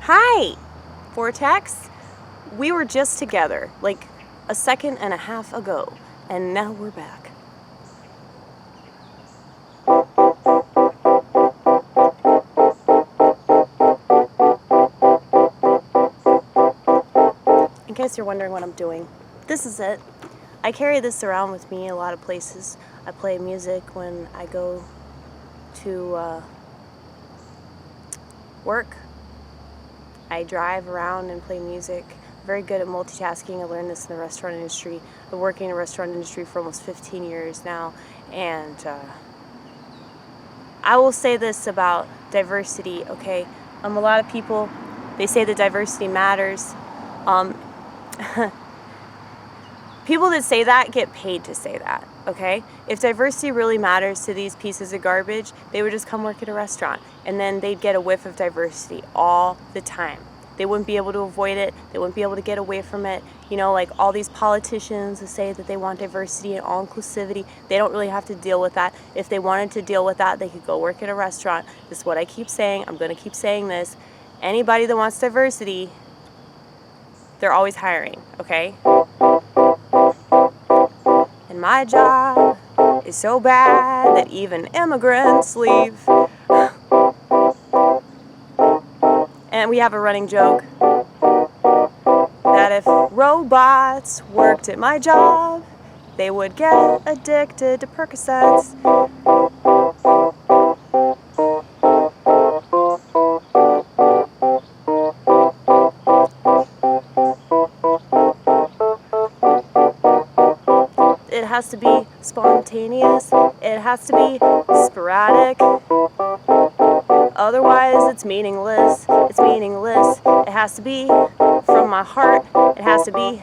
Hi, Vortex. We were just together, like a second and a half ago, and now we're back. In case you're wondering what I'm doing, this is it. I carry this around with me a lot of places. I play music when I go to work. I drive around and play music. Very good at multitasking. I learned this in the restaurant industry. I've been working in the restaurant industry for almost 15 years now, and I will say this about diversity, okay? A lot of people, they say that diversity matters. People that say that get paid to say that, okay? If diversity really matters to these pieces of garbage, they would just come work at a restaurant, and then they'd get a whiff of diversity all the time. They wouldn't be able to avoid it. They wouldn't be able to get away from it. You know, like all these politicians that say that they want diversity and all inclusivity, they don't really have to deal with that. If they wanted to deal with that, they could go work at a restaurant. This is what I keep saying. I'm going to keep saying this. Anybody that wants diversity, they're always hiring, okay? And my job is so bad that even immigrants leave. And we have a running joke that if robots worked at my job, they would get addicted to percocets. It has to be spontaneous. It has to be sporadic. Otherwise, it's meaningless. It's meaningless. It has to be from my heart. It has to be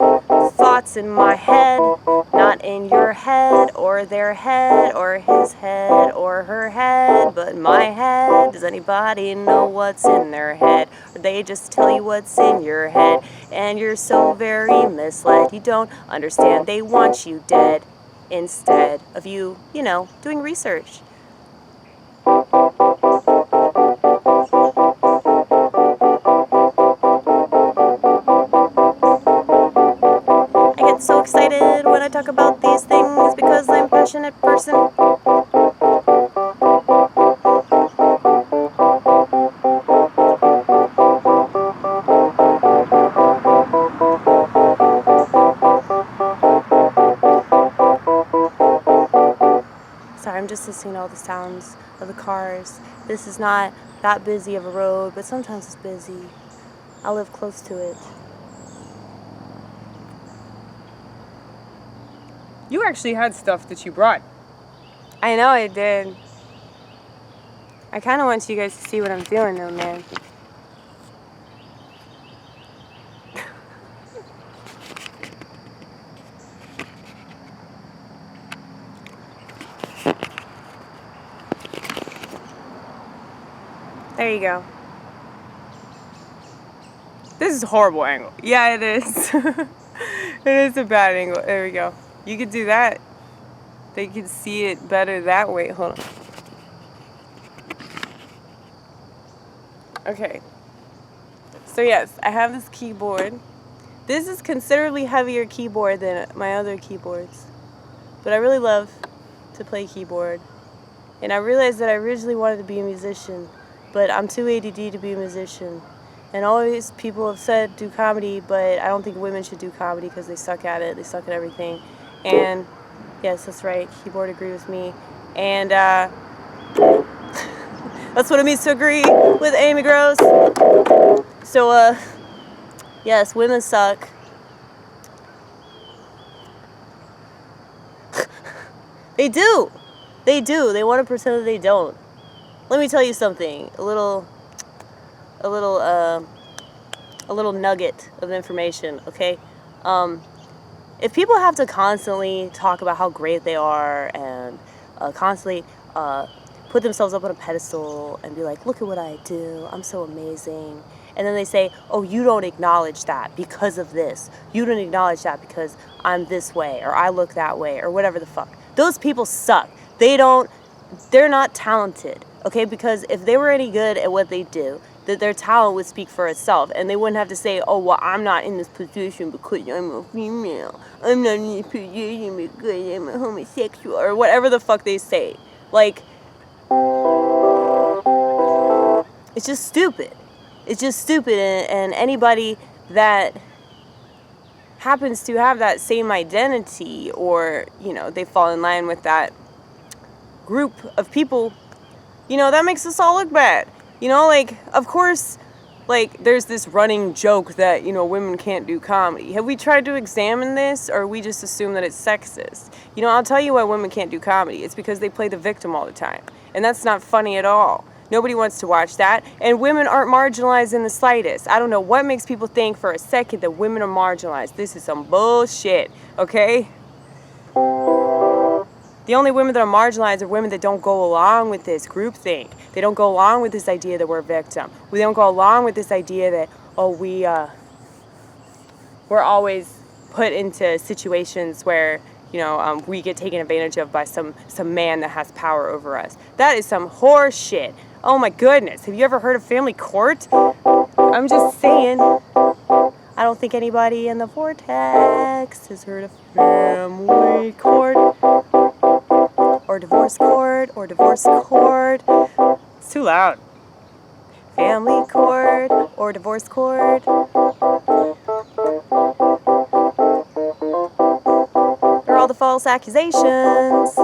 thoughts in my head, not in your head or their head or his head or her head, but my head. Does anybody know what's in their head? Or they just tell you what's in your head, and you're so very misled. You don't understand. They want you dead instead of you, doing research. So excited when I talk about these things because I'm a passionate person. Sorry, I'm just listening to all the sounds of the cars. This is not that busy of a road, but sometimes it's busy. I live close to it. You actually had stuff that you brought. I know I did. I kind of want you guys to see what I'm doing though, man. There you go. This is a horrible angle. Yeah, it is. It is a bad angle. There we go. You could do that. They could see it better that way. Hold on. Okay. So yes, I have this keyboard. This is considerably heavier keyboard than my other keyboards. But I really love to play keyboard. And I realized that I originally wanted to be a musician, but I'm too ADD to be a musician. And always people have said do comedy, but I don't think women should do comedy because they suck at it. They suck at everything. And yes, that's right. Keyboard agree with me. And that's what it means to agree with Amy Gross. So yes, women suck. They do. They do. They want to pretend that they don't. Let me tell you something. A little nugget of information, okay? If people have to constantly talk about how great they are and constantly put themselves up on a pedestal and be like, look at what I do, I'm so amazing. And then they say, oh, you don't acknowledge that because of this. You don't acknowledge that because I'm this way or I look that way or whatever the fuck. Those people suck. They're not talented, okay? Because if they were any good at what they do, that their talent would speak for itself, and they wouldn't have to say, oh, well, I'm not in this position because I'm a female. I'm not in this position because I'm a homosexual, or whatever the fuck they say. Like, it's just stupid. It's just stupid, and anybody that happens to have that same identity, or, you know, they fall in line with that group of people, you know, that makes us all look bad. You know, like, of course, like, there's this running joke that, you know, women can't do comedy. Have we tried to examine this, or we just assume that it's sexist? You know, I'll tell you why women can't do comedy. It's because they play the victim all the time. And that's not funny at all. Nobody wants to watch that. And women aren't marginalized in the slightest. I don't know what makes people think for a second that women are marginalized. This is some bullshit, okay? The only women that are marginalized are women that don't go along with this groupthink. They don't go along with this idea that we're a victim. We don't go along with this idea that, oh, we're always put into situations where, you know, we get taken advantage of by some man that has power over us. That is some horse shit. Oh my goodness. Have you ever heard of family court? I'm just saying. I don't think anybody in the vortex has heard of family court. Or divorce court, or divorce court. It's too loud. Family court, or divorce court. Or all the false accusations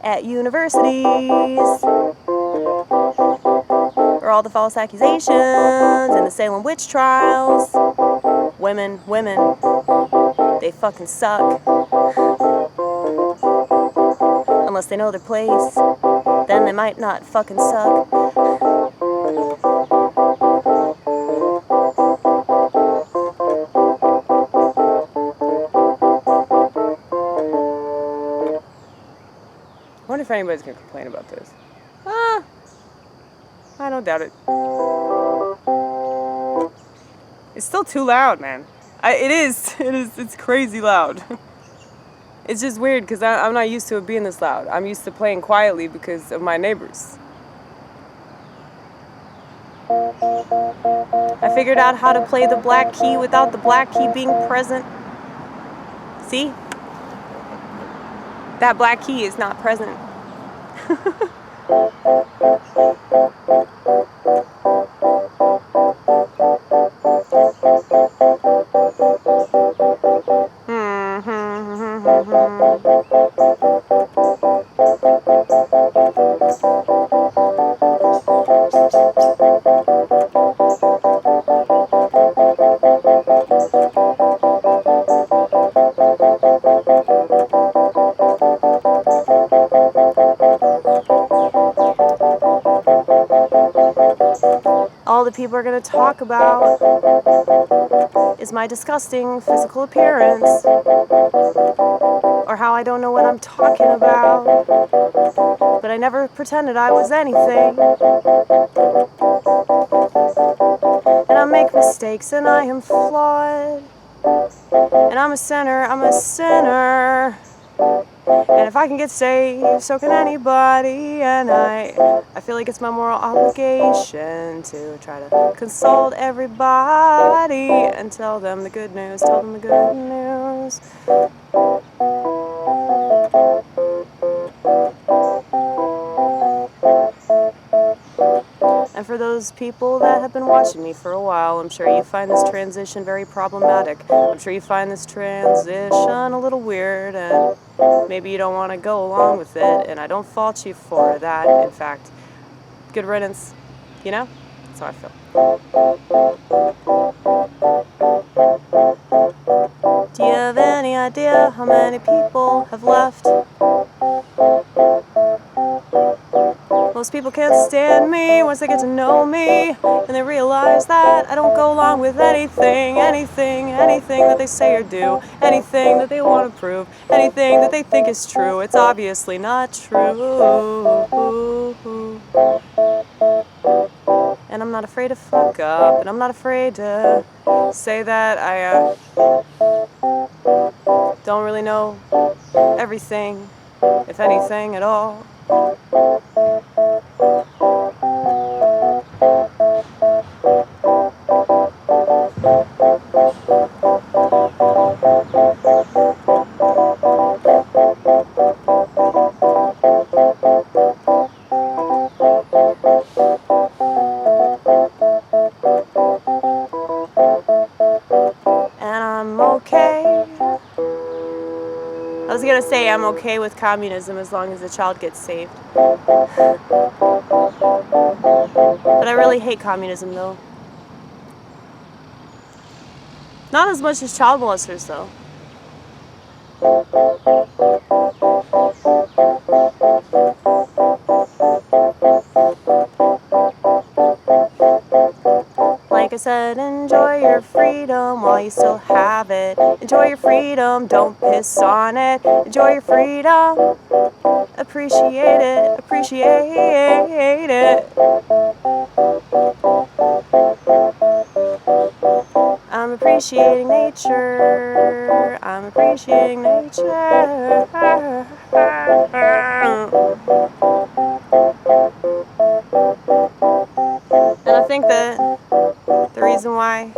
at universities. Or all the false accusations in the Salem witch trials. Women, they fucking suck. Unless they know their place, then they might not fucking suck. I wonder if anybody's gonna complain about this. I don't doubt it. It's still too loud, man. It's crazy loud. It's just weird because I'm not used to it being this loud. I'm used to playing quietly because of my neighbors. I figured out how to play the black key without the black key being present. See? That black key is not present. All the people are going to talk about is my disgusting physical appearance, or how I don't know what I'm talking about, but I never pretended I was anything. And I make mistakes and I am flawed, and I'm a sinner. And if I can get saved, so can anybody. And I feel like it's my moral obligation to try to console everybody and tell them the good news, tell them the good news. And for those people that have been watching me for a while, I'm sure you find this transition very problematic. I'm sure you find this transition a little weird, and maybe you don't want to go along with it, and I don't fault you for that. In fact, good riddance, you know? That's how I feel. Do you have any idea how many people have left? Most people can't stand me once they get to know me, and they realize that I don't go along with anything that they say or do, anything that they want to prove, anything that they think is true. It's obviously not true. And I'm not afraid to fuck up, and I'm not afraid to say that I don't really know everything, if anything at all. And I'm okay. I was gonna say I'm okay with communism as long as the child gets saved. But I really hate communism though. Not as much as child molesters though. Like I said, enjoy your freedom while you still have it. Enjoy your freedom, don't piss on it. Enjoy your freedom, appreciate it, appreciate it. I'm appreciating nature, I'm appreciating nature. And I think that the reason why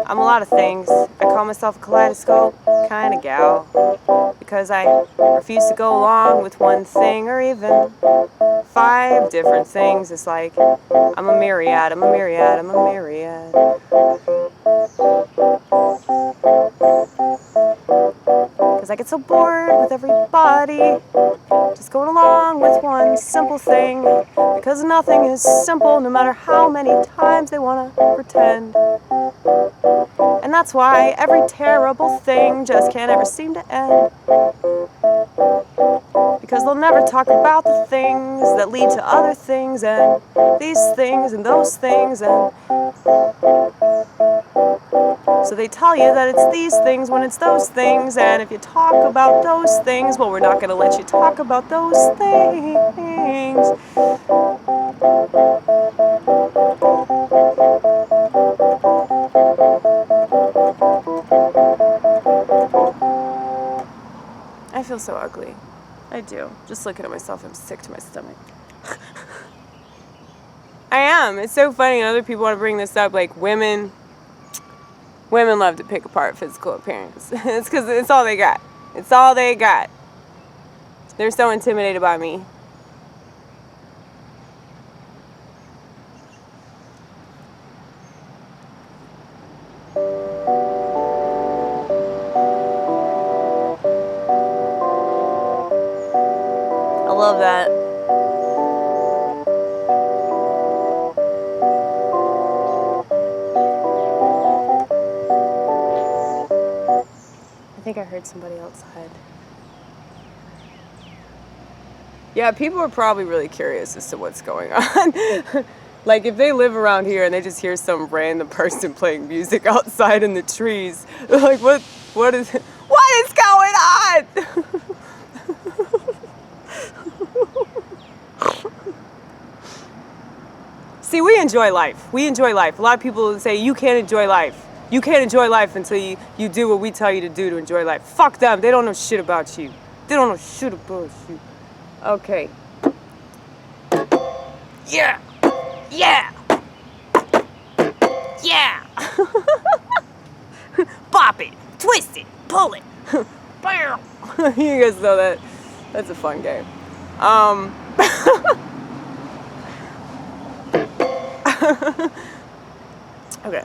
I'm a lot of things, I call myself a kaleidoscope kind of gal, because I refuse to go along with one thing or even 5 different things. It's like I'm a myriad, I'm a myriad, I'm a myriad. Because I get so bored with everybody just going along with one simple thing, because nothing is simple no matter how many times they want to pretend. And that's why every terrible thing just can't ever seem to end, because they'll never talk about the things that lead to other things, and these things and those things, and so they tell you that it's these things when it's those things, and if you talk about those things, well, we're not going to let you talk about those things. I feel so ugly. I do. Just looking at myself, I'm sick to my stomach. I am. It's so funny, and other people want to bring this up, like women love to pick apart physical appearance. It's because it's all they got. It's all they got. They're so intimidated by me. I love that. I think I heard somebody outside. Yeah, people are probably really curious as to what's going on. Like, if they live around here and they just hear some random person playing music outside in the trees, they're like, what is going on? See, we enjoy life. We enjoy life. A lot of people say, you can't enjoy life. You can't enjoy life until you do what we tell you to do to enjoy life. Fuck them. They don't know shit about you. They don't know shit about you. Okay. Yeah. Yeah. Yeah. Bop it. Twist it. Pull it. Bam. You guys know that. That's a fun game. Okay.